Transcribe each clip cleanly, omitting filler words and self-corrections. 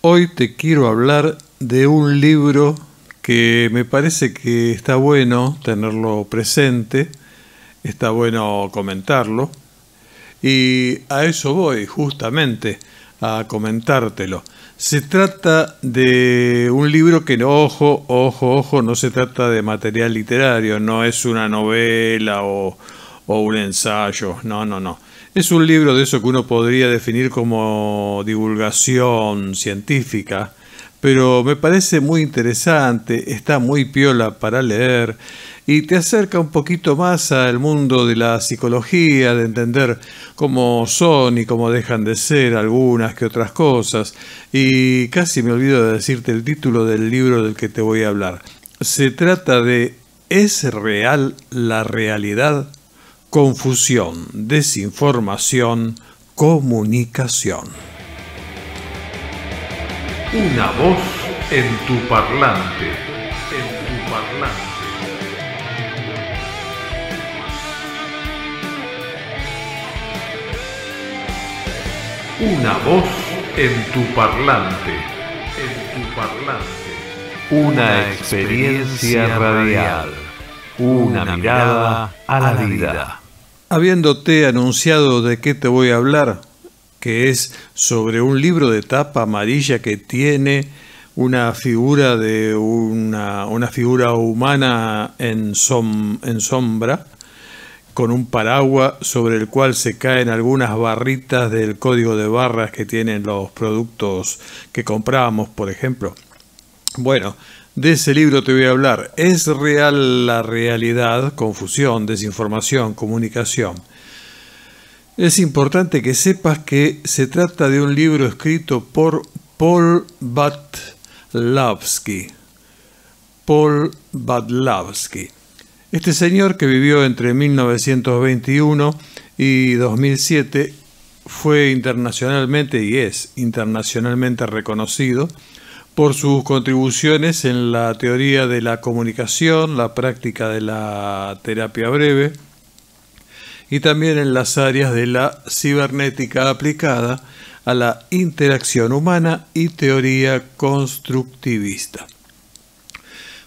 Hoy te quiero hablar de un libro que me parece que está bueno tenerlo presente, está bueno comentarlo, y a eso voy justamente, a comentártelo. Se trata de un libro que, ojo, no se trata de material literario, no es una novela o un ensayo, no. Es un libro de eso que uno podría definir como divulgación científica, pero me parece muy interesante, está muy piola para leer y te acerca un poquito más al mundo de la psicología, de entender cómo son y cómo dejan de ser algunas que otras cosas. Y casi me olvido de decirte el título del libro del que te voy a hablar. Se trata de ¿Es real la realidad? Confusión, desinformación, comunicación. Una voz en tu parlante, en tu parlante. Una voz en tu parlante, en tu parlante. Una experiencia radial, una mirada a la vida. Habiéndote anunciado de qué te voy a hablar, que es sobre un libro de tapa amarilla que tiene una figura de una figura humana en sombra, con un paraguas sobre el cual se caen algunas barritas del código de barras que tienen los productos que compramos, por ejemplo. Bueno, de ese libro te voy a hablar. ¿Es real la realidad? Confusión, desinformación, comunicación. Es importante que sepas que se trata de un libro escrito por Paul Wadlawski. Paul Wadlawski. Este señor, que vivió entre 1921 y 2007, fue internacionalmente y es internacionalmente reconocido por sus contribuciones en la teoría de la comunicación, la práctica de la terapia breve y también en las áreas de la cibernética aplicada a la interacción humana y teoría constructivista.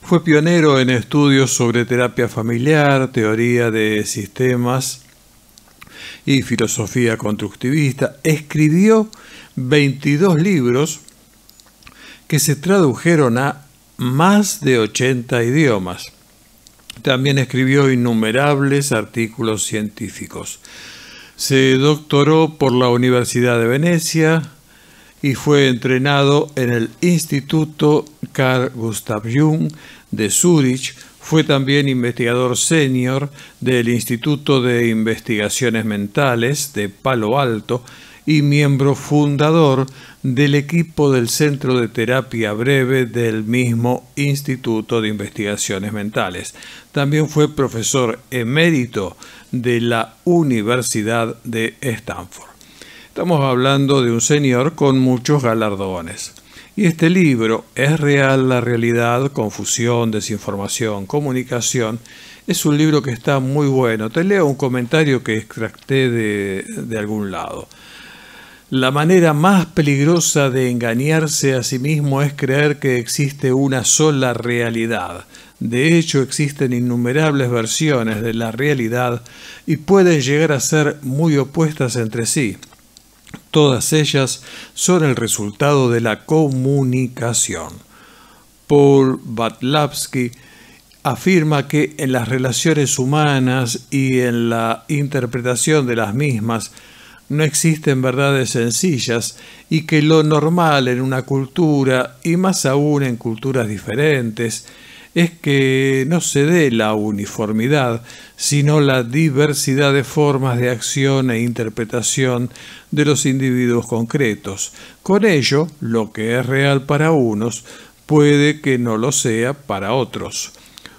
Fue pionero en estudios sobre terapia familiar, teoría de sistemas y filosofía constructivista. Escribió 22 libros que se tradujeron a más de 80 idiomas. También escribió innumerables artículos científicos. Se doctoró por la Universidad de Venecia y fue entrenado en el Instituto Carl Gustav Jung de Zúrich. Fue también investigador senior del Instituto de Investigaciones Mentales de Palo Alto y miembro fundador del equipo del Centro de Terapia Breve del mismo Instituto de Investigaciones Mentales. También fue profesor emérito de la Universidad de Stanford. Estamos hablando de un señor con muchos galardones. Y este libro, ¿Es real la realidad? Confusión, desinformación, comunicación, es un libro que está muy bueno. Te leo un comentario que extracté de algún lado. La manera más peligrosa de engañarse a sí mismo es creer que existe una sola realidad. De hecho, existen innumerables versiones de la realidad y pueden llegar a ser muy opuestas entre sí. Todas ellas son el resultado de la comunicación. Paul Wadlawski afirma que en las relaciones humanas y en la interpretación de las mismas no existen verdades sencillas y que lo normal en una cultura, y más aún en culturas diferentes, es que no se dé la uniformidad, sino la diversidad de formas de acción e interpretación de los individuos concretos. Con ello, lo que es real para unos puede que no lo sea para otros.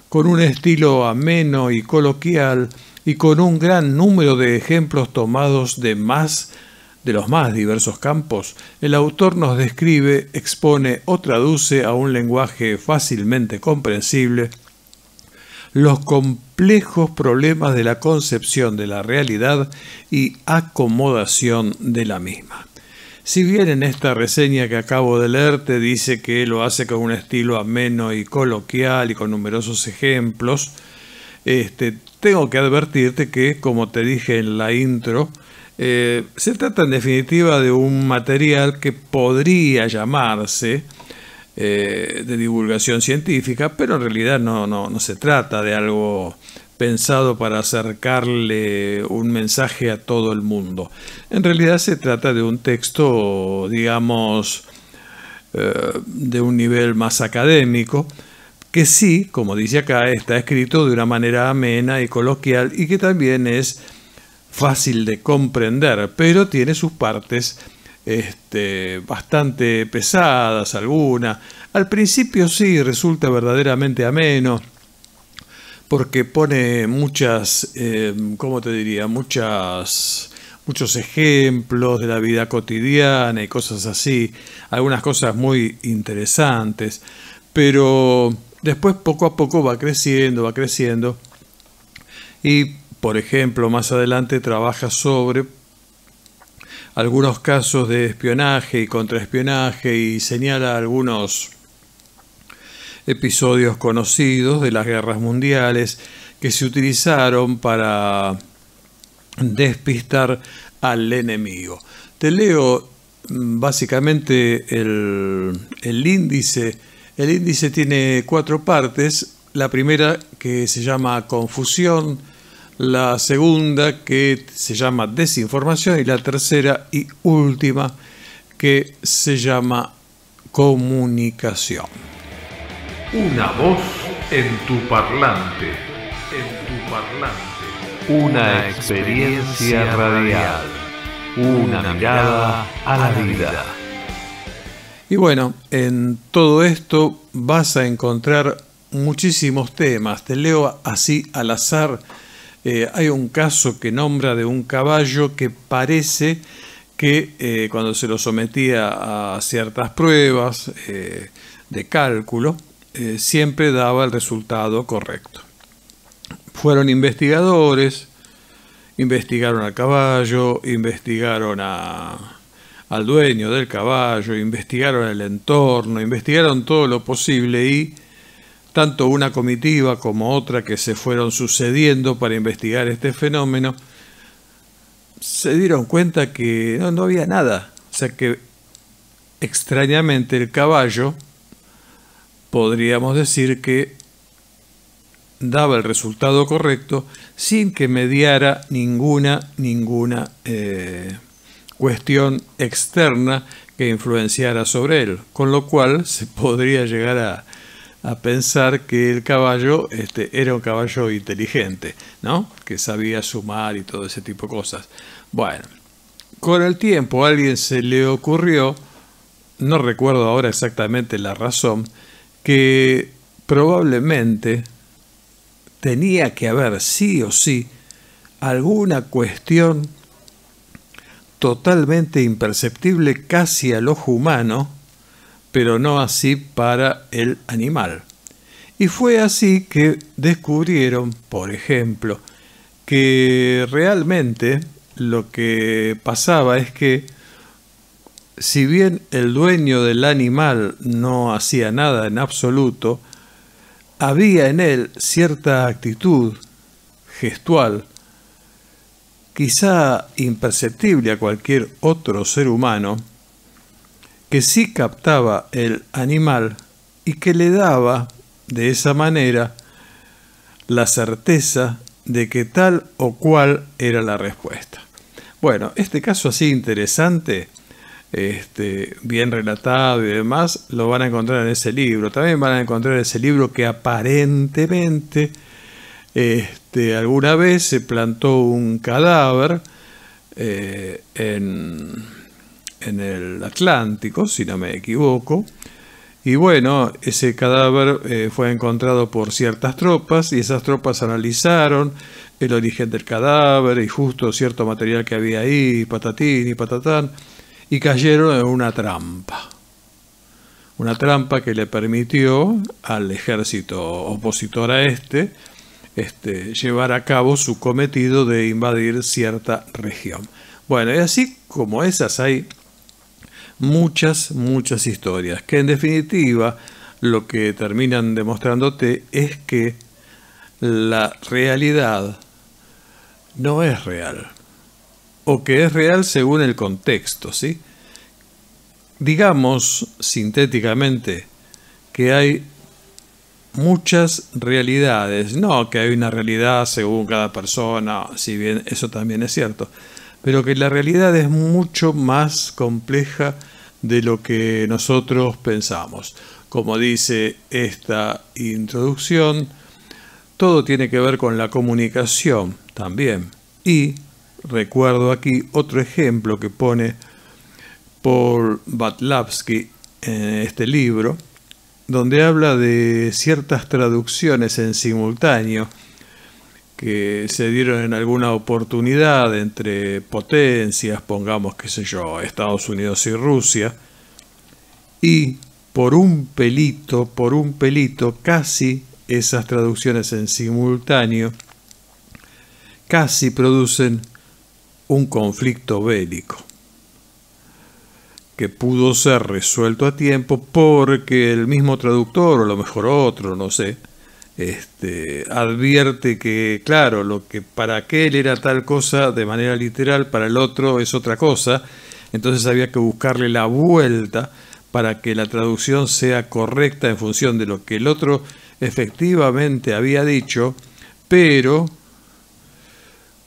Con un estilo ameno y coloquial, y con un gran número de ejemplos tomados de los más diversos campos, el autor nos describe, expone o traduce a un lenguaje fácilmente comprensible los complejos problemas de la concepción de la realidad y acomodación de la misma. Si bien en esta reseña que acabo de leer te dice que lo hace con un estilo ameno y coloquial y con numerosos ejemplos, tengo que advertirte que, como te dije en la intro, se trata en definitiva de un material que podría llamarse de divulgación científica, pero en realidad no se trata de algo pensado para acercarle un mensaje a todo el mundo. En realidad se trata de un texto, digamos, de un nivel más académico, que sí, como dice acá, está escrito de una manera amena y coloquial y que también es fácil de comprender, pero tiene sus partes bastante pesadas, algunas. Al principio sí resulta verdaderamente ameno, porque pone muchas, ¿cómo te diría? Muchos ejemplos de la vida cotidiana y cosas así, algunas cosas muy interesantes, pero después poco a poco va creciendo y, por ejemplo, más adelante trabaja sobre algunos casos de espionaje y contraespionaje y señala algunos episodios conocidos de las guerras mundiales que se utilizaron para despistar al enemigo. Te leo básicamente el índice. El índice tiene 4 partes. La primera, que se llama confusión, la segunda, que se llama desinformación, y la tercera y última, que se llama comunicación. Una voz en tu parlante, en tu parlante. Una experiencia radial, una mirada a la vida. Y bueno, en todo esto vas a encontrar muchísimos temas. Te leo así al azar. Hay un caso que nombra de un caballo que parece que cuando se lo sometía a ciertas pruebas de cálculo, siempre daba el resultado correcto. Fueron investigadores, investigaron al caballo, investigaron al dueño del caballo, investigaron el entorno, investigaron todo lo posible y tanto una comitiva como otra que se fueron sucediendo para investigar este fenómeno, se dieron cuenta que no había nada. O sea que extrañamente el caballo, podríamos decir que daba el resultado correcto sin que mediara ninguna cuestión externa que influenciara sobre él, con lo cual se podría llegar a pensar que el caballo era un caballo inteligente, ¿no? Que sabía sumar y todo ese tipo de cosas. Bueno, con el tiempo a alguien se le ocurrió, no recuerdo ahora exactamente la razón, que probablemente tenía que haber sí o sí alguna cuestión totalmente imperceptible casi al ojo humano, pero no así para el animal. Y fue así que descubrieron, por ejemplo, que realmente lo que pasaba es que si bien el dueño del animal no hacía nada en absoluto, había en él cierta actitud gestual, quizá imperceptible a cualquier otro ser humano, que sí captaba el animal y que le daba, de esa manera, la certeza de que tal o cual era la respuesta. Bueno, este caso así interesante, bien relatado y demás, lo van a encontrar en ese libro. También van a encontrar ese libro que aparentemente alguna vez se plantó un cadáver en el Atlántico, si no me equivoco, y bueno, ese cadáver fue encontrado por ciertas tropas y esas tropas analizaron el origen del cadáver y justo cierto material que había ahí, patatín y patatán, y cayeron en una trampa que le permitió al ejército opositor a llevar a cabo su cometido de invadir cierta región. Bueno, y así como esas hay muchas historias, que en definitiva lo que terminan demostrándote es que la realidad no es real, o que es real según el contexto, ¿sí? Digamos sintéticamente que hay muchas realidades, no que hay una realidad según cada persona, si bien eso también es cierto, pero que la realidad es mucho más compleja de lo que nosotros pensamos. Como dice esta introducción, todo tiene que ver con la comunicación también. Y recuerdo aquí otro ejemplo que pone Paul Badlavsky en este libro, donde habla de ciertas traducciones en simultáneo que se dieron en alguna oportunidad entre potencias, pongamos, qué sé yo, Estados Unidos y Rusia, y por un pelito, casi esas traducciones en simultáneo casi producen un conflicto bélico, que pudo ser resuelto a tiempo porque el mismo traductor, o a lo mejor otro, no sé, advierte que, claro, lo que para aquel era tal cosa de manera literal, para el otro es otra cosa, entonces había que buscarle la vuelta para que la traducción sea correcta en función de lo que el otro efectivamente había dicho, pero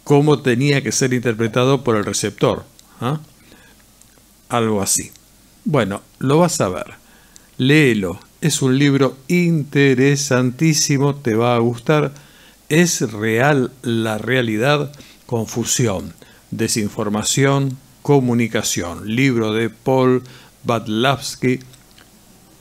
cómo tenía que ser interpretado por el receptor, ¿ah? Algo así. Bueno, lo vas a ver. Léelo. Es un libro interesantísimo, te va a gustar. Es real la realidad, confusión, desinformación, comunicación. Libro de Paul Badlavsky.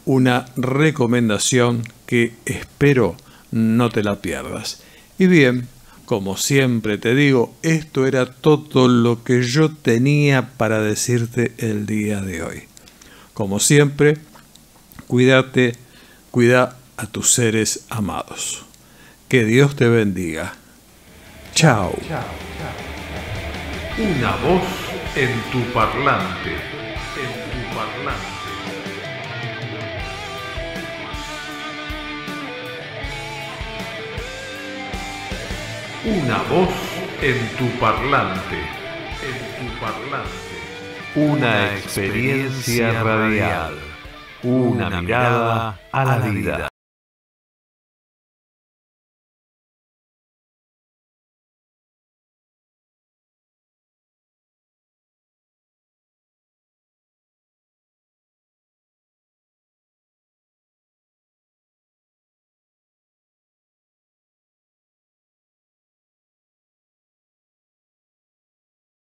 Una recomendación que espero no te la pierdas. Y bien, como siempre te digo, esto era todo lo que yo tenía para decirte el día de hoy. Como siempre, cuídate, cuida a tus seres amados. Que Dios te bendiga. Chao. Una voz en tu parlante. En tu parlante. Una voz en tu parlante. En tu parlante. Una experiencia radial. Una mirada a la vida.